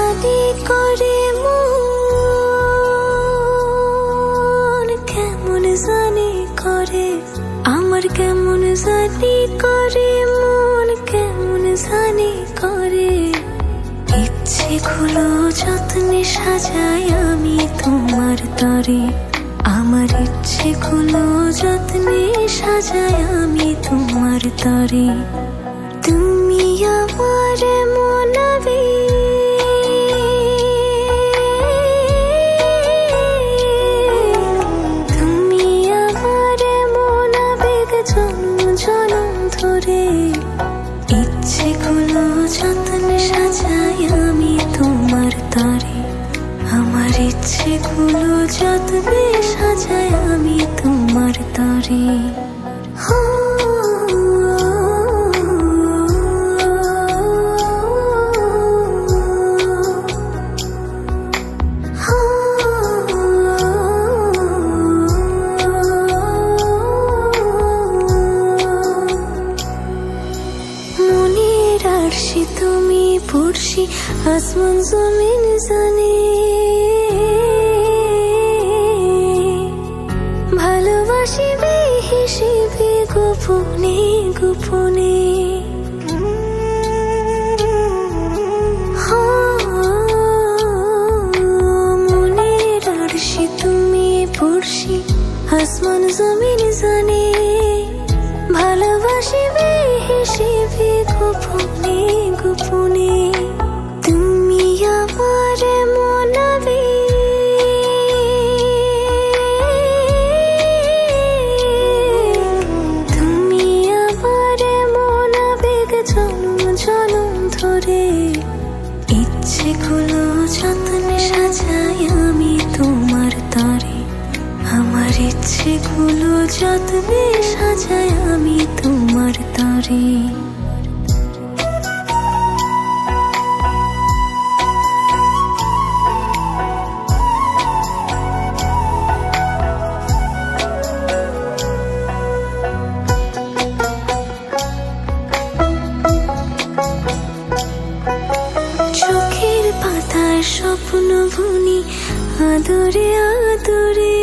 জানি করে মন, কেমন জানি করে আমার, কেমন জানি করে মন, কেমন জানি করে। ইচ্ছেগুলো যত্নে সাজাই আমি তোমার তরে, আমার ইচ্ছেগুলো যত্নে সাজাই আমি তোমার তরে। তুমি আমার মনাবে, তুমি আমার মনাবেগ জন্ম জনম ধরে। ইচ্ছেগুলো যত্নে সাজাই আমি তোমার তরে, আমার ইচ্ছেগুলো যত্নে সাজাই আমি তোমার তরে। মনের আরশি তুমি পড়শি, আসমান জমিন জানে। ভালোবাসি বেহিসেবে গোপনে গোপনে। মনের আরশি তুমি পড়শি, আসমান জমিন জানে। ভালোবাসি বেহিসেবে গোপনে গোপনে। তুমি আমার মনাবে, তুমি আমার মনাবেগ জন্ম জনম ধরে। ইচ্ছেগুলো যত্নে সাজাই আমি তোমার তরে, আমার ইচ্ছেগুলো যত্নে সাজাই আমি তোমার তরে। চোখের পাতায় স্বপ্ন বুনি আদরে আদরে।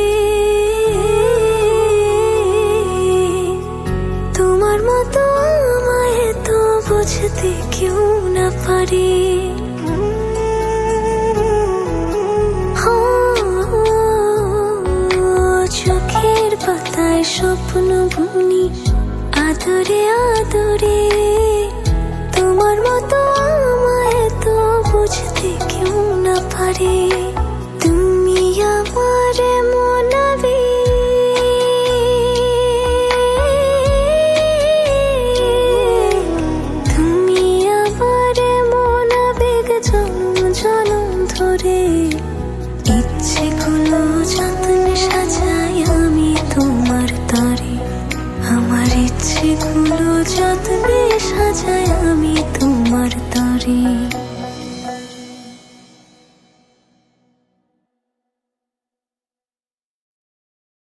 তোমার মতো আমায় তো বুঝতে কেউ না পারে। চোখের পাতায় স্বপ্ন বুনি আদরে আদরে। তোমার মতো আমায় তো বুঝতে কেউ না পারে। তুমি আমার মনাবে, তুমি আমার মনাবেগ জন্ম জনম ধরে। ইচ্ছেগুলো যত্নে সাজাই আমি তোমার তরে, আমার ইচ্ছেগুলো যত্নে সাজাই আমি তোমার তরে।